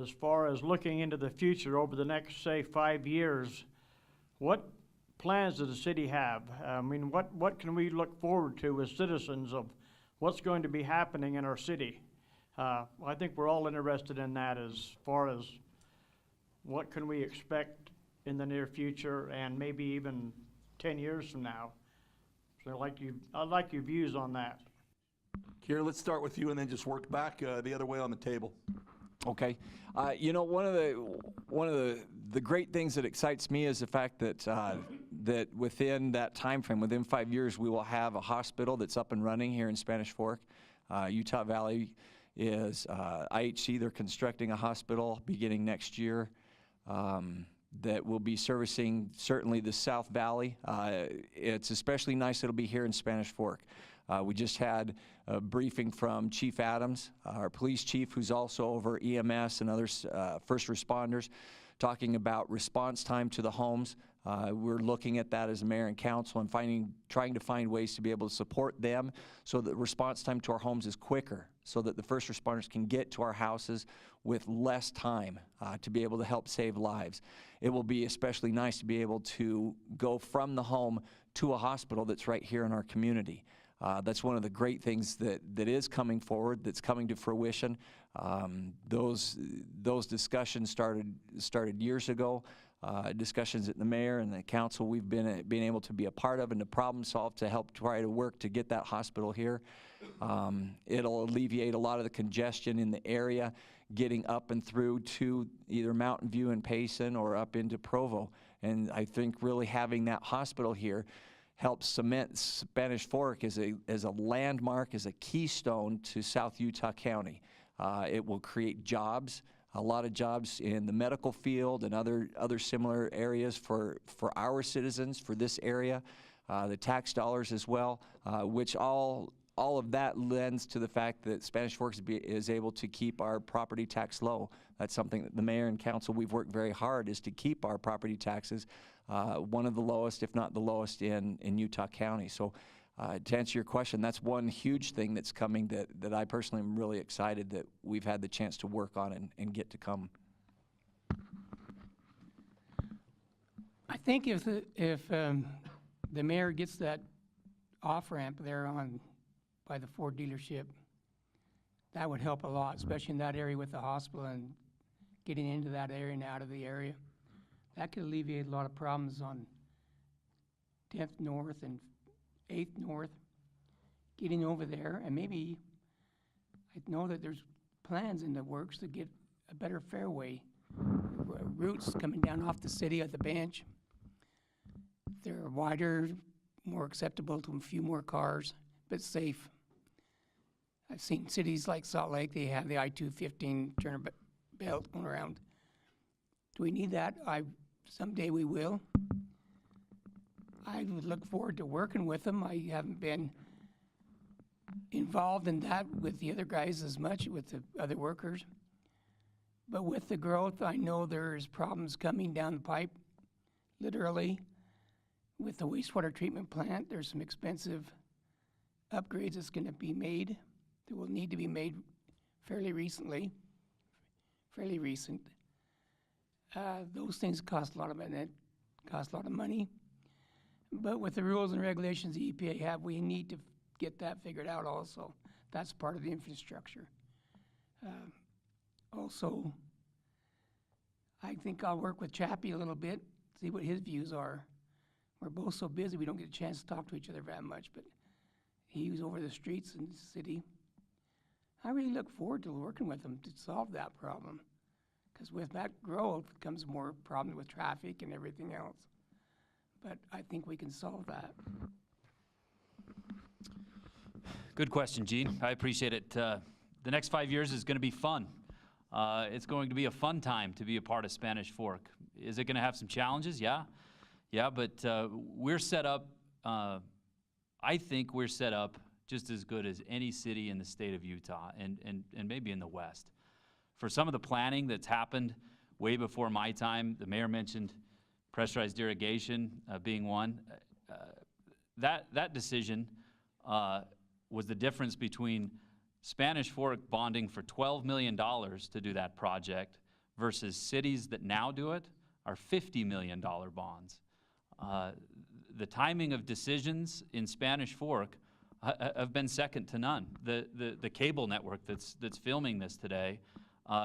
as far as looking into the future over the next, say, 5 years, what plans does the city have? I mean, what can we look forward to as citizens of what's going to be happening in our city? I think we're all interested in that as far as what can we expect in the near future and maybe even 10 years from now. So I'd like your views on that. Kira, let's start with you and then just work back the other way on the table. Okay. You know, one of the great things that excites me is the fact that that within that time frame, within 5 years, we will have a hospital that's up and running here in Spanish Fork. Utah Valley is IHC. They're constructing a hospital beginning next year that will be servicing certainly the South Valley. It's especially nice it'll be here in Spanish Fork. We just had a briefing from Chief Adams, our police chief, who's also over EMS and other first responders, talking about response time to the homes. We're looking at that as a mayor and council and trying to find ways to be able to support them so that response time to our homes is quicker, so that the first responders can get to our houses with less time to be able to help save lives. It will be especially nice to be able to go from the home to a hospital that's right here in our community. That's one of the great things that is coming forward, that's coming to fruition. Those discussions started years ago. Discussions at the mayor and the council we've been able to be a part of and to problem solve to help try to work to get that hospital here. It'll alleviate a lot of the congestion in the area, getting up and through to either Mountain View and Payson or up into Provo. And I think really having that hospital here helps cement Spanish Fork as a landmark, as a keystone to South Utah County. It will create jobs, a lot of jobs in the medical field and other similar areas for our citizens, for this area, the tax dollars as well, which all of that lends to the fact that Spanish Fork is able to keep our property tax low. That's something that the mayor and council, we've worked very hard, is to keep our property taxes one of the lowest, if not the lowest, in Utah County. So to answer your question, that's one huge thing that's coming that I personally am really excited that we've had the chance to work on and get to come. I think if the mayor gets that off-ramp there by the Ford dealership, that would help a lot, especially in that area with the hospital and getting into that area and out of the area. That could alleviate a lot of problems on 10th North and 8th North, getting over there. And maybe, I know that there's plans in the works to get a better fairway, routes coming down off the city at the bench. They're wider, more acceptable to a few more cars, but safe. I've seen cities like Salt Lake, they have the I-215 turnabout belt going around. Do we need that? Someday we will. I would look forward to working with them. I haven't been involved in that with the other guys as much, with the other workers. But with the growth, I know there's problems coming down the pipe, literally. With the wastewater treatment plant, there's some expensive upgrades that's going to be made, that will need to be made fairly recent. Those things cost a lot of money. But with the rules and regulations the EPA have, we need to get that figured out also. That's part of the infrastructure. Also, I think I'll work with Chappie a little bit, see what his views are. We're both so busy we don't get a chance to talk to each other very much, but he's over the streets in the city. I really look forward to working with him to solve that problem, because with that growth comes more problems with traffic and everything else. But I think we can solve that. Good question, Gene. I appreciate it. The next 5 years is going to be fun. It's going to be a fun time to be a part of Spanish Fork. Is it going to have some challenges? Yeah, but we're set up, I think we're set up just as good as any city in the state of Utah and maybe in the West. For some of the planning that's happened way before my time, the mayor mentioned pressurized irrigation being one. That decision was the difference between Spanish Fork bonding for $12 million to do that project versus cities that now do it are $50 million bonds. The timing of decisions in Spanish Fork have been second to none. The cable network that's filming this today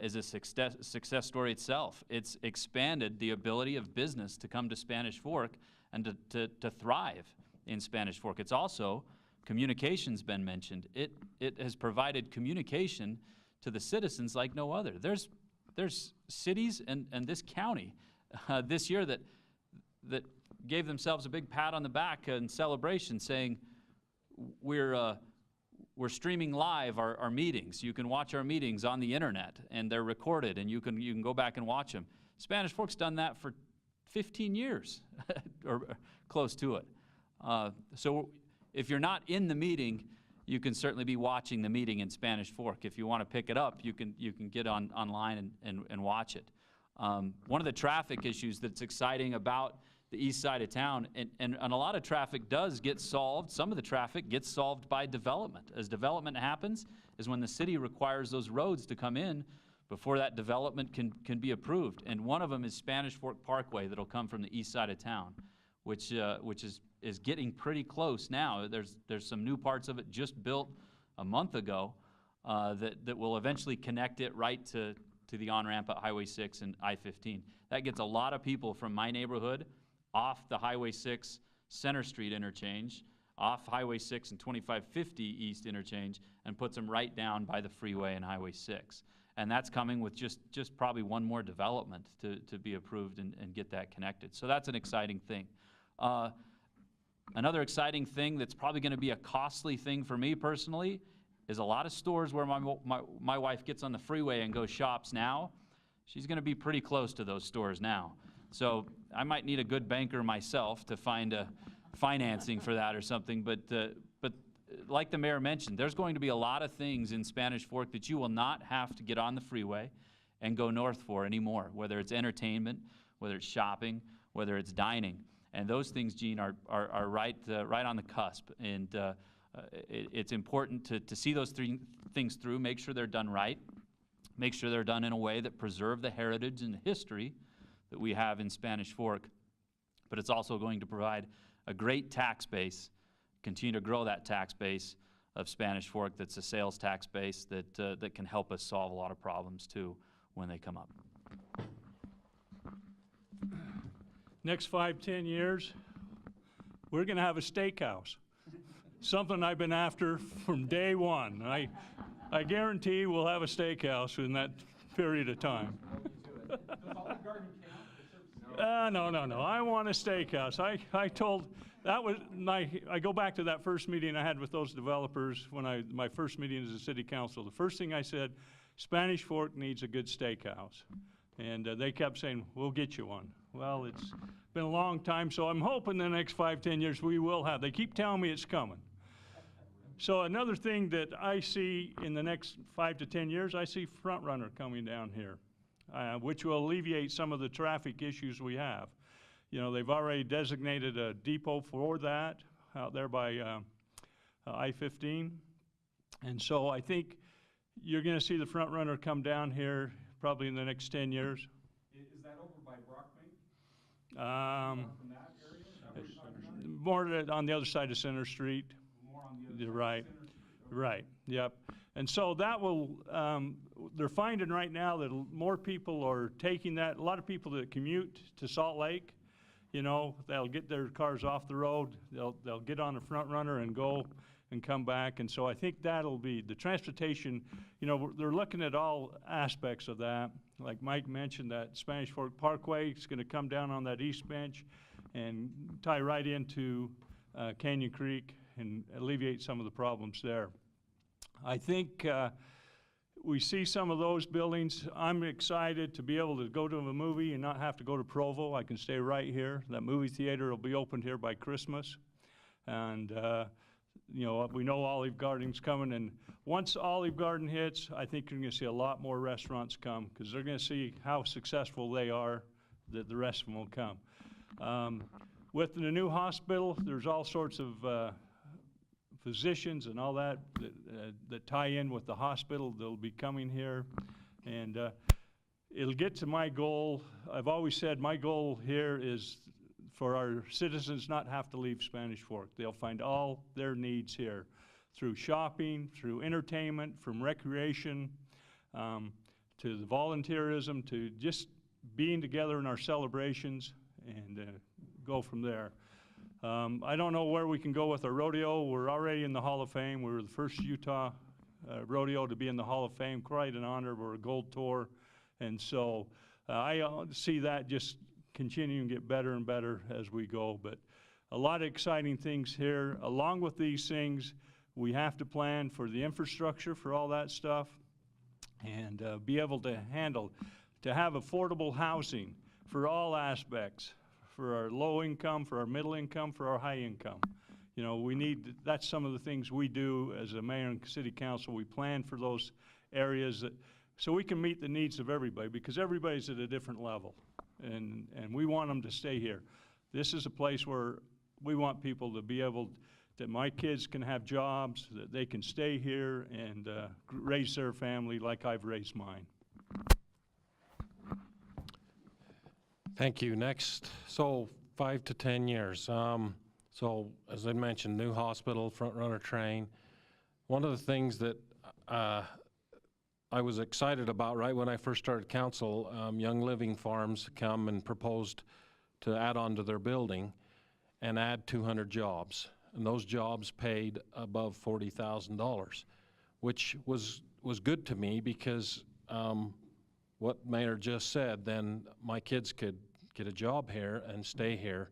is a success story itself. It's expanded the ability of business to come to Spanish Fork and to thrive in Spanish Fork. It's also, communication's been mentioned. It has provided communication to the citizens like no other. There's cities and this county this year that gave themselves a big pat on the back and celebration, saying, we're streaming live our meetings. You can watch our meetings on the internet, and they're recorded, and you can go back and watch them. Spanish Fork's done that for 15 years, or close to it. So if you're not in the meeting, you can certainly be watching the meeting in Spanish Fork. If you want to pick it up, you can get online and watch it. One of the traffic issues that's exciting about the east side of town, and a lot of traffic does get solved. Some of the traffic gets solved by development. As development happens is when the city requires those roads to come in before that development can be approved. And one of them is Spanish Fork Parkway that'll come from the east side of town, which is getting pretty close now. There's some new parts of it just built a month ago that will eventually connect it right to the on-ramp at Highway 6 and I-15. That gets a lot of people from my neighborhood off the Highway 6 Center Street interchange, off Highway 6 and 2550 East interchange, and puts them right down by the freeway and Highway 6. And that's coming with just probably one more development to be approved and get that connected. So that's an exciting thing. Another exciting thing that's probably going to be a costly thing for me personally is a lot of stores where my wife gets on the freeway and goes shops now. She's going to be pretty close to those stores now. So I might need a good banker myself to find financing for that or something. But like the mayor mentioned, there's going to be a lot of things in Spanish Fork that you will not have to get on the freeway and go north for anymore, whether it's entertainment, whether it's shopping, whether it's dining. And those things, Gene, are right on the cusp. And it's important to see those three things through, make sure they're done right, make sure they're done in a way that preserve the heritage and the history that we have in Spanish Fork. But it's also going to provide a great tax base, continue to grow that tax base of Spanish Fork that's a sales tax base that can help us solve a lot of problems too when they come up. Next 5, 10 years, we're going to have a steakhouse. Something I've been after from day one. I guarantee we'll have a steakhouse in that period of time. No. I want a steakhouse. I told, I go back to that first meeting I had with those developers when my first meeting as a city council. The first thing I said, Spanish Fork needs a good steakhouse. And they kept saying, we'll get you one. Well, it's been a long time, so I'm hoping the next 5, 10 years we will have. They keep telling me it's coming. So another thing that I see in the next 5 to 10 years, I see Front Runner coming down here, which will alleviate some of the traffic issues we have. You know, they've already designated a depot for that out there by I-15. And so I think you're going to see the Front Runner come down here probably in the next 10 years. Is that over by Brockbank? From that area? Is that what you're talking about? More on the other side of Center Street. More on the other side Right. of Center Street? Okay. Right, yep. And so that will, they're finding right now that more people are taking that. A lot of people that commute to Salt Lake, you know, they'll get their cars off the road, they'll get on the Front Runner and go and come back. And so I think that'll be, the transportation, you know, they're looking at all aspects of that. Like Mike mentioned, that Spanish Fork Parkway is gonna come down on that east bench and tie right into Canyon Creek and alleviate some of the problems there. I think we see some of those buildings. I'm excited to be able to go to a movie and not have to go to Provo. I can stay right here. That movie theater will be opened here by Christmas. And you know, we know Olive Garden's coming, and once Olive Garden hits, I think you're gonna see a lot more restaurants come, because they're gonna see how successful they are, that the rest of them will come. With the new hospital, there's all sorts of physicians and all that that tie in with the hospital. They'll be coming here. And it'll get to my goal. I've always said my goal here is for our citizens not have to leave Spanish Fork. They'll find all their needs here through shopping, through entertainment, from recreation, to the volunteerism, to just being together in our celebrations, and go from there. I don't know where we can go with our rodeo. We're already in the Hall of Fame. We were the first Utah rodeo to be in the Hall of Fame. Quite an honor. We're a gold tour. And so I see that just continuing to get better and better as we go. But a lot of exciting things here. Along with these things, we have to plan for the infrastructure for all that stuff, and be able to have affordable housing for all aspects, for our low income, for our middle income, for our high income. You know, that's some of the things we do as a mayor and city council. We plan for those areas so we can meet the needs of everybody, because everybody's at a different level, and we want them to stay here. This is a place where we want people to be able, that my kids can have jobs, that they can stay here and raise their family like I've raised mine. Thank you. Next, so 5 to 10 years. So as I mentioned, new hospital, front runner train. One of the things that I was excited about right when I first started council, Young Living Farms come and proposed to add on to their building and add 200 jobs. And those jobs paid above $40,000, which was good to me, because what Mayor just said, then my kids could get a job here and stay here.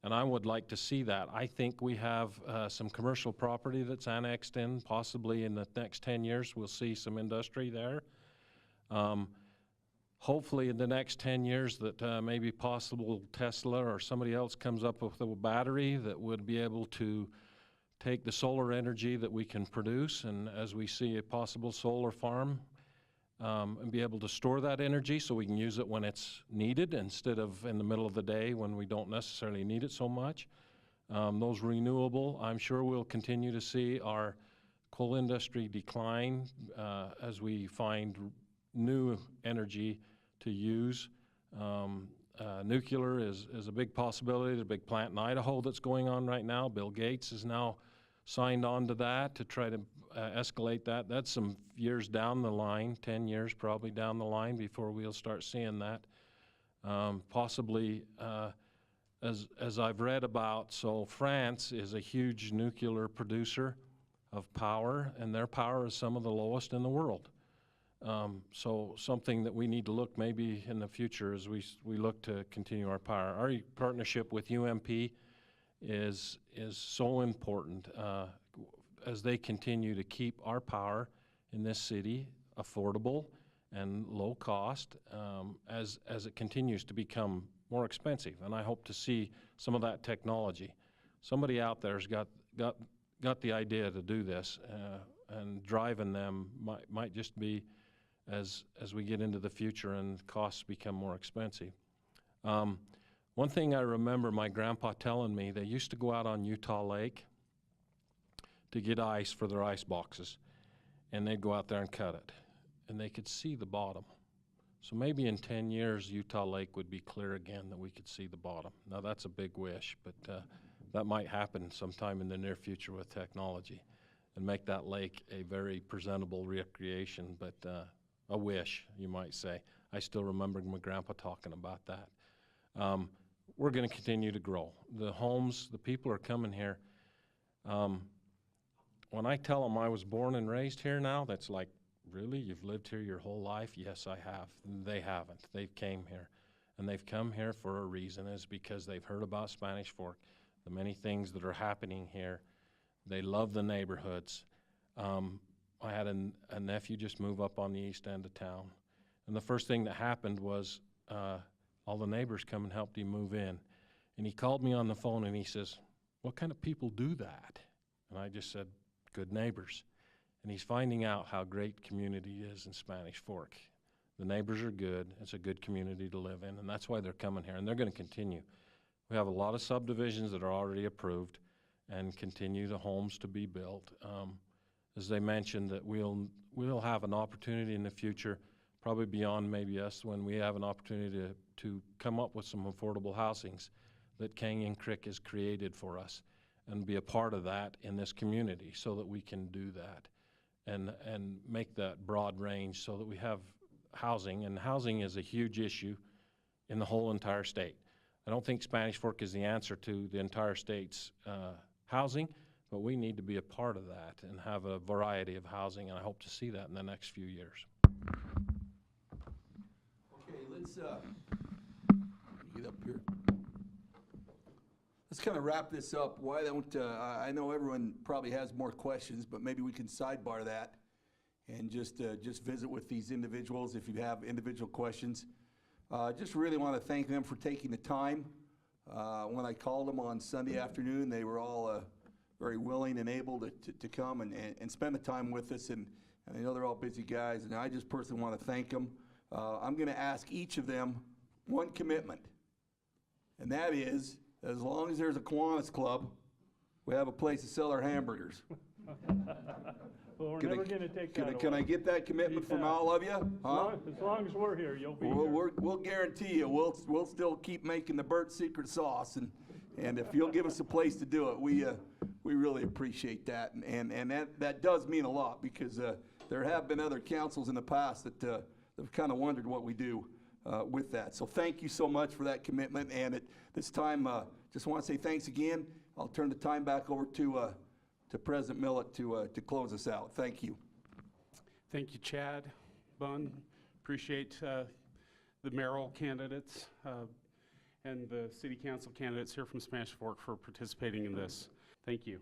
And I would like to see that. I think we have some commercial property that's annexed in. Possibly in the next 10 years, we'll see some industry there. Hopefully in the next 10 years that maybe possible Tesla or somebody else comes up with a battery that would be able to take the solar energy that we can produce, and as we see a possible solar farm, and be able to store that energy so we can use it when it's needed instead of in the middle of the day when we don't necessarily need it so much. Those renewable, I'm sure we'll continue to see our coal industry decline as we find new energy to use. Nuclear is a big possibility. There's a big plant in Idaho that's going on right now. Bill Gates has now signed on to that to try to escalate that. That's some years down the line, 10 years probably down the line before we'll start seeing that. Possibly, as I've read about, so France is a huge nuclear producer of power, and their power is some of the lowest in the world. So something that we need to look maybe in the future as we look to continue our power. Our partnership with UMP is so important as they continue to keep our power in this city affordable and low cost as it continues to become more expensive. And I hope to see some of that technology. Somebody out there's got the idea to do this, and driving them might just be as we get into the future and costs become more expensive. One thing I remember my grandpa telling me, they used to go out on Utah Lake to get ice for their ice boxes, and they'd go out there and cut it, and they could see the bottom. So maybe in 10 years, Utah Lake would be clear again, that we could see the bottom. Now that's a big wish, but that might happen sometime in the near future with technology, and make that lake a very presentable recreation, but a wish, you might say. I still remember my grandpa talking about that. We're going to continue to grow. The homes, the people are coming here. When I tell them I was born and raised here now, that's like, really? You've lived here your whole life? Yes, I have. They haven't. They've came here. And they've come here for a reason. It's because they've heard about Spanish Fork, the many things that are happening here. They love the neighborhoods. I had a nephew just move up on the east end of town. And the first thing that happened was all the neighbors come and helped him move in. And he called me on the phone and he says, "What kind of people do that?" And I just said, "Good neighbors." And he's finding out how great community is in Spanish Fork. The neighbors are good. It's a good community to live in, and that's why they're coming here, and they're going to continue. We have a lot of subdivisions that are already approved and continue the homes to be built. As they mentioned, that we'll have an opportunity in the future probably beyond maybe us, when we have an opportunity to come up with some affordable housings that Canyon Creek has created for us, and be a part of that in this community so that we can do that and make that broad range so that we have housing. And housing is a huge issue in the whole entire state. I don't think Spanish Fork is the answer to the entire state's housing, but we need to be a part of that and have a variety of housing, and I hope to see that in the next few years. Okay, let's get up here. Let's kind of wrap this up. Why don't, I know everyone probably has more questions, but maybe we can sidebar that and just visit with these individuals if you have individual questions. Just really want to thank them for taking the time. When I called them on Sunday afternoon, they were all very willing and able to come and spend the time with us, and I know they're all busy guys, and I just personally want to thank them. I'm going to ask each of them one commitment, and that is, as long as there's a Kiwanis club, we have a place to sell our hamburgers. Well, we're Can I- never gonna take that Can I away. get that commitment from all of you? Huh? As long as we're here, you'll be Well, here. we'll guarantee you, we'll still keep making the Burt's Secret Sauce, and if you'll give us a place to do it, we really appreciate that, and that does mean a lot, because there have been other councils in the past that have kind of wondered what we do with that. So thank you so much for that commitment, and at this time, just want to say thanks again. I'll turn the time back over to President Millett to close us out. Thank you. Thank you, Chad, Bun. Appreciate the mayoral candidates and the city council candidates here from Spanish Fork for participating in this. Thank you.